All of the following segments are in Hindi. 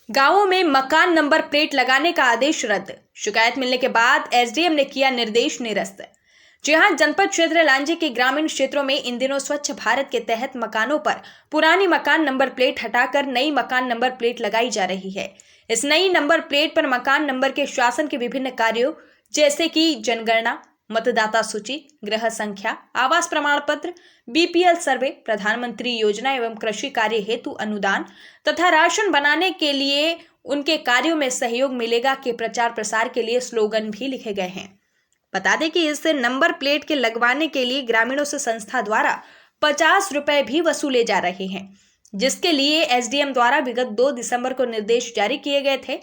गांवों में मकान नंबर प्लेट लगाने का आदेश रद्द। शिकायत मिलने के बाद एसडीएम ने किया निर्देश निरस्त। जी हां, जनपद क्षेत्र लांजी के ग्रामीण क्षेत्रों में इन दिनों स्वच्छ भारत के तहत मकानों पर पुरानी मकान नंबर प्लेट हटाकर नई मकान नंबर प्लेट लगाई जा रही है। इस नई नंबर प्लेट पर मकान नंबर के शासन के विभिन्न कार्यों जैसे कि जनगणना, मतदाता सूची, गृह संख्या, आवास प्रमाण पत्र, बीपीएल सर्वे, प्रधानमंत्री योजना एवं कृषि कार्य हेतु अनुदान तथा राशन बनाने के लिए उनके कार्यों में सहयोग मिलेगा के प्रचार प्रसार के लिए स्लोगन भी लिखे गए हैं। बता दें कि इस नंबर प्लेट के लगवाने के लिए ग्रामीणों से संस्था द्वारा 50 रुपए भी वसूले जा रहे हैं, जिसके लिए एसडीएम द्वारा विगत 2 दिसंबर को निर्देश जारी किए गए थे।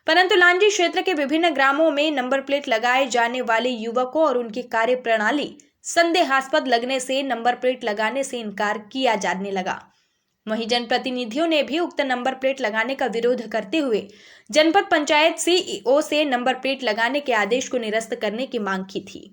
परंतु लांजी क्षेत्र के विभिन्न ग्रामों में नंबर प्लेट लगाए जाने वाले युवकों और उनकी कार्य प्रणाली संदेहास्पद लगने से नंबर प्लेट लगाने से इनकार किया जाने लगा। वहीं जनप्रतिनिधियों ने भी उक्त नंबर प्लेट लगाने का विरोध करते हुए जनपद पंचायत सीईओ से नंबर प्लेट लगाने के आदेश को निरस्त करने की मांग की थी,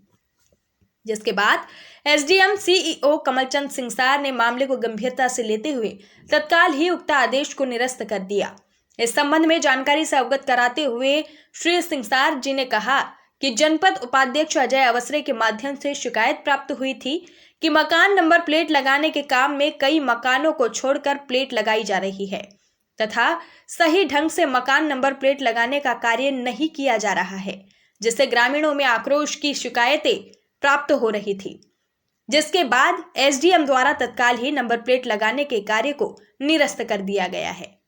जिसके बाद एसडीएम सीईओ कमलचंद सिंगसार ने मामले को गंभीरता से लेते हुए तत्काल ही उक्त आदेश को निरस्त कर दिया। इस संबंध में जानकारी से अवगत कराते हुए श्री सिंगसार जी ने कहा कि जनपद उपाध्यक्ष अजय अवसरे के माध्यम से शिकायत प्राप्त हुई थी कि मकान नंबर प्लेट लगाने के काम में कई मकानों को छोड़कर प्लेट लगाई जा रही है तथा सही ढंग से मकान नंबर प्लेट लगाने का कार्य नहीं किया जा रहा है, जिससे ग्रामीणों में आक्रोश की शिकायतें प्राप्त हो रही थी, जिसके बाद एसडीएम द्वारा तत्काल ही नंबर प्लेट लगाने के कार्य को निरस्त कर दिया गया है।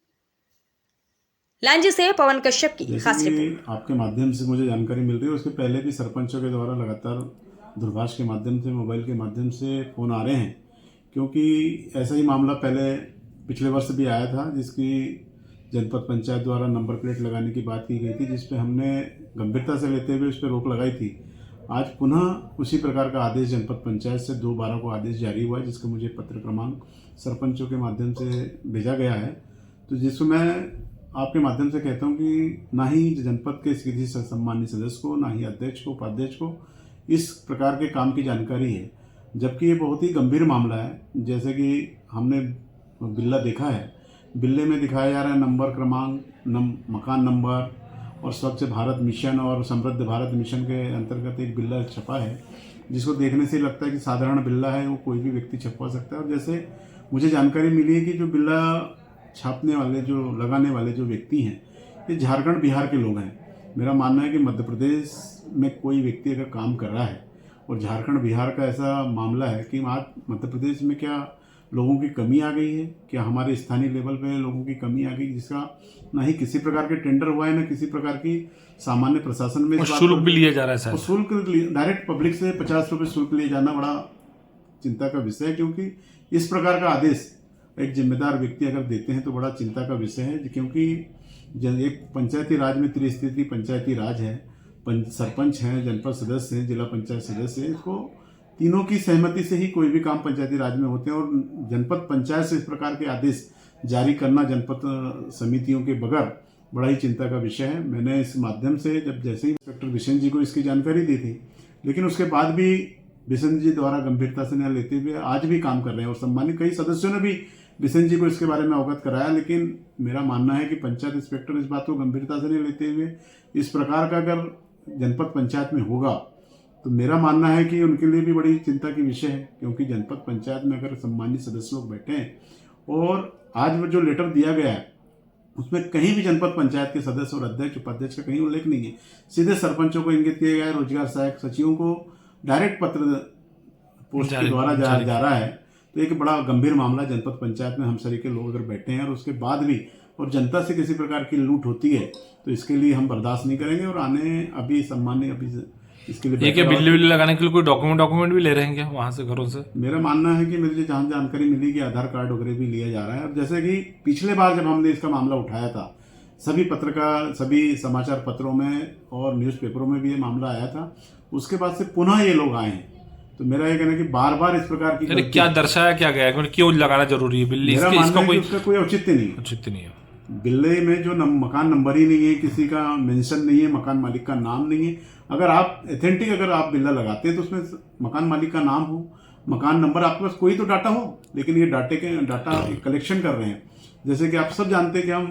लांजी से पवन कश्यप की खास रिपोर्ट। आपके माध्यम से मुझे जानकारी मिल रही है, उसके पहले भी सरपंचों के द्वारा लगातार दूरभाष के माध्यम से, मोबाइल के माध्यम से फ़ोन आ रहे हैं, क्योंकि ऐसा ही मामला पहले पिछले वर्ष भी आया था, जिसकी जनपद पंचायत द्वारा नंबर प्लेट लगाने की बात की गई थी, जिस पे हमने गंभीरता से लेते हुए उस पर रोक लगाई थी। आज पुनः उसी प्रकार का आदेश जनपद पंचायत से 2/12 को आदेश जारी हुआ है, जिसका मुझे पत्र क्रमांक सरपंचों के माध्यम से भेजा गया है। तो जिसमें मैं आपके माध्यम से कहता हूं कि ना ही जनपद के किसी सम्मानित सदस्य को, ना ही अध्यक्ष को, उपाध्यक्ष को इस प्रकार के काम की जानकारी है, जबकि ये बहुत ही गंभीर मामला है। जैसे कि हमने बिल्ला देखा है, बिल्ले में दिखाया जा रहा है नंबर क्रमांक, मकान नंबर और स्वच्छ भारत मिशन और समृद्ध भारत मिशन के अंतर्गत एक बिल्ला छपा है, जिसको देखने से लगता है कि साधारण बिल्ला है, वो कोई भी व्यक्ति छपवा सकता है। और जैसे मुझे जानकारी मिली है कि जो बिल्ला छापने वाले, जो लगाने वाले जो व्यक्ति हैं, ये झारखंड बिहार के लोग हैं। मेरा मानना है कि मध्य प्रदेश में कोई व्यक्ति अगर काम कर रहा है और झारखंड बिहार का ऐसा मामला है कि आज मध्य प्रदेश में क्या लोगों की कमी आ गई है, क्या हमारे स्थानीय लेवल पे लोगों की कमी आ गई, जिसका ना ही किसी प्रकार के टेंडर हुआ है, ना किसी प्रकार की सामान्य प्रशासन में शुल्क भी लिया जा रहा है। शुल्क डायरेक्ट पब्लिक से 50 रुपये शुल्क लिए जाना बड़ा चिंता का विषय है, क्योंकि इस प्रकार का आदेश एक जिम्मेदार व्यक्ति अगर देते हैं तो बड़ा चिंता का विषय है। क्योंकि एक पंचायती राज में त्रिस्तरीय पंचायती राज है, सरपंच हैं, जनपद सदस्य हैं, जिला पंचायत सदस्य हैं, इसको तीनों की सहमति से ही कोई भी काम पंचायती राज में होते हैं। और जनपद पंचायत से इस प्रकार के आदेश जारी करना जनपद समितियों के बगैर बड़ा ही चिंता का विषय है। मैंने इस माध्यम से जैसे ही इंस्पेक्टर बिशन जी को इसकी जानकारी दी थी, लेकिन उसके बाद भी बिशन जी द्वारा गंभीरता से न लेते हुए आज भी काम कर रहे हैं और सम्मानित कई सदस्यों ने भी बिशन जी को इसके बारे में अवगत कराया। लेकिन मेरा मानना है कि पंचायत इंस्पेक्टर इस बात को गंभीरता से नहीं लेते हुए इस प्रकार का अगर जनपद पंचायत में होगा तो मेरा मानना है कि उनके लिए भी बड़ी चिंता की विषय है, क्योंकि जनपद पंचायत में अगर सम्मानित सदस्य लोग बैठे हैं और आज वो जो लेटर दिया गया है उसमें कहीं भी जनपद पंचायत के सदस्य और अध्यक्ष उपाध्यक्ष का कहीं उल्लेख नहीं है, सीधे सरपंचों को इंगित किया गया है, रोजगार सहायक सचिवों को डायरेक्ट पत्र पोस्ट के द्वारा जा रहा है। तो एक बड़ा गंभीर मामला जनपद पंचायत में हम सभी के लोग अगर बैठे हैं और उसके बाद भी और जनता से किसी प्रकार की लूट होती है तो इसके लिए हम बर्दाश्त नहीं करेंगे। और अभी सम्मान्य इसके लिए बिल्ली लगाने के लिए कोई डॉक्यूमेंट भी ले रहे हैं क्या वहां से, घरों से? मेरा मानना है कि मुझे जहां जानकारी मिली कि आधार कार्ड वगैरह भी लिया जा रहा है। और जैसे कि पिछले बार जब हमने इसका मामला उठाया था, सभी समाचार पत्रों में और न्यूज़पेपरों में भी ये मामला आया था, उसके बाद से पुनः ये लोग आए हैं। तो मेरा ये कहना है कि बार बार इस प्रकार की क्या दर्शाया क्या गया है, क्यों लगाना जरूरी है बिल्ली? उसका कोई औचित्य नहीं है। बिल्ले में जो मकान नंबर ही नहीं है, किसी का मेंशन नहीं है, मकान मालिक का नाम नहीं है। अगर आप ऑथेंटिक बिल्ला लगाते हैं तो उसमें मकान मालिक का नाम हो, मकान नंबर, आपके पास कोई तो डाटा हो। लेकिन ये डाटा कलेक्शन कर रहे हैं। जैसे कि आप सब जानते हैं कि हम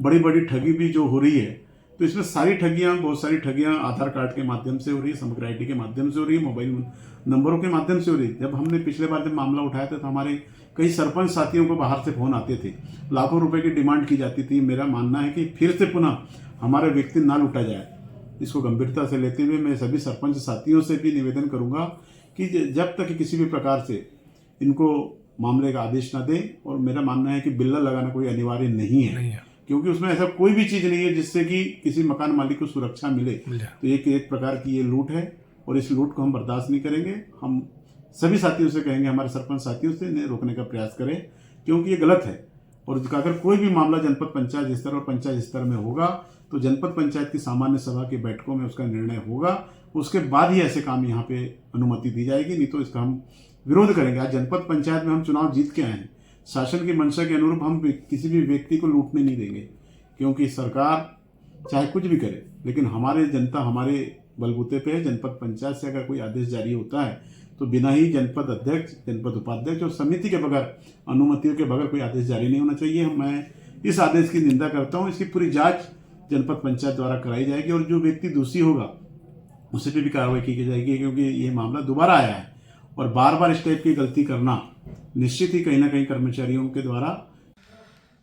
बड़ी बड़ी ठगी भी जो हो रही है, तो इसमें सारी ठगियाँ, बहुत सारी ठगियाँ आधार कार्ड के माध्यम से हो रही है, समग्र आईडी के माध्यम से हो रही है, मोबाइल नंबरों के माध्यम से हो रही है। जब हमने पिछले बार जब मामला उठाया था तो हमारे कई सरपंच साथियों को बाहर से फोन आते थे, लाखों रुपए की डिमांड की जाती थी। मेरा मानना है कि फिर से पुनः हमारे व्यक्ति ना लूटा जाए, इसको गंभीरता से लेते हुए मैं सभी सरपंच साथियों से भी निवेदन करूंगा कि जब तक किसी भी प्रकार से इनको मामले का आदेश ना दें, और मेरा मानना है कि बिल्ला लगाना कोई अनिवार्य नहीं है, क्योंकि उसमें ऐसा कोई भी चीज नहीं है जिससे कि किसी मकान मालिक को सुरक्षा मिले। तो एक प्रकार की ये लूट है और इस लूट को हम बर्दाश्त नहीं करेंगे। हम सभी साथियों से कहेंगे, हमारे सरपंच साथियों से इन्हें रोकने का प्रयास करें, क्योंकि ये गलत है। और अगर कोई भी मामला जनपद पंचायत स्तर और पंचायत स्तर में होगा तो जनपद पंचायत की सामान्य सभा की बैठकों में उसका निर्णय होगा, उसके बाद ही ऐसे काम यहाँ पे अनुमति दी जाएगी, नहीं तो इसका हम विरोध करेंगे। आज जनपद पंचायत में हम चुनाव जीत के आए हैं, शासन की मंशा के अनुरूप हम किसी भी व्यक्ति को लूटने नहीं देंगे, क्योंकि सरकार चाहे कुछ भी करे लेकिन हमारे जनता हमारे बलबूते पे है। जनपद पंचायत से अगर कोई आदेश जारी होता है तो बिना ही जनपद अध्यक्ष, जनपद उपाध्यक्ष और समिति के बगैर, अनुमतियों के बगैर कोई आदेश जारी नहीं होना चाहिए। मैं इस आदेश की निंदा करता हूँ। इसकी पूरी जांच जनपद पंचायत द्वारा कराई जाएगी और जो व्यक्ति दोषी होगा उसे पे भी कार्रवाई की जाएगी, क्योंकि ये मामला दोबारा आया है और बार बार इस टाइप की गलती करना निश्चित ही कहीं ना कहीं कर्मचारियों के द्वारा।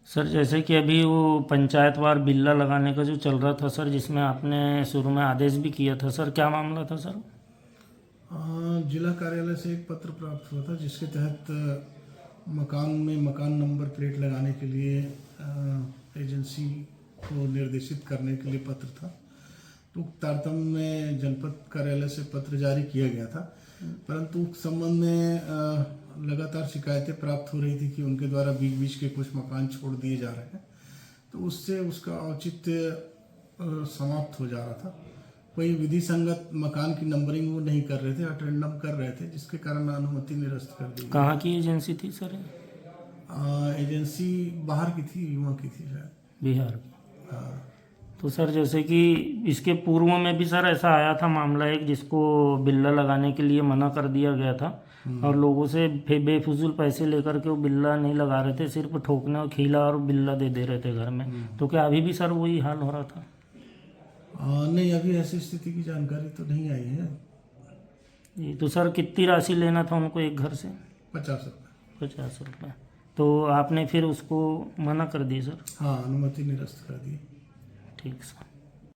सर जैसे कि अभी वो पंचायतवार बिल्ला लगाने का जो चल रहा था सर, जिसमें आपने शुरू में आदेश भी किया था सर, क्या मामला था सर? जिला कार्यालय से एक पत्र प्राप्त हुआ था जिसके तहत मकान में मकान नंबर प्लेट लगाने के लिए एजेंसी को निर्देशित करने के लिए पत्र था। तो तारतम्य में जनपद कार्यालय से पत्र जारी किया गया था, परंतु संबंध में लगातार शिकायतें प्राप्त हो रही थी कि उनके द्वारा बीच बीच के कुछ मकान छोड़ दिए जा रहे हैं, तो उससे उसका औचित्य समाप्त हो जा रहा था। कोई विधि संगत मकान की नंबरिंग वो नहीं कर रहे थे, अटेंडम कर रहे थे, जिसके कारण अनुमति निरस्त कर दी। कहाँ की एजेंसी थी सर? एजेंसी बाहर की थी, युवा की थी शायद, बिहार की। हाँ। तो सर जैसे कि इसके पूर्व में भी सर ऐसा आया था मामला एक, जिसको बिल्ला लगाने के लिए मना कर दिया गया था और लोगों से बेफिजूल पैसे लेकर के वो बिल्ला नहीं लगा रहे थे, सिर्फ ठोकने और खीला और बिल्ला दे रहे थे घर में। तो क्या अभी भी सर वही हाल हो रहा था? नहीं, अभी ऐसी स्थिति की जानकारी तो नहीं आई है। जी, तो सर कितनी राशि लेना था उनको एक घर से? 50 रुपये। 50 रुपये। तो आपने फिर उसको मना कर दी सर? हाँ, अनुमति निरस्त कर दी। ठीक सर।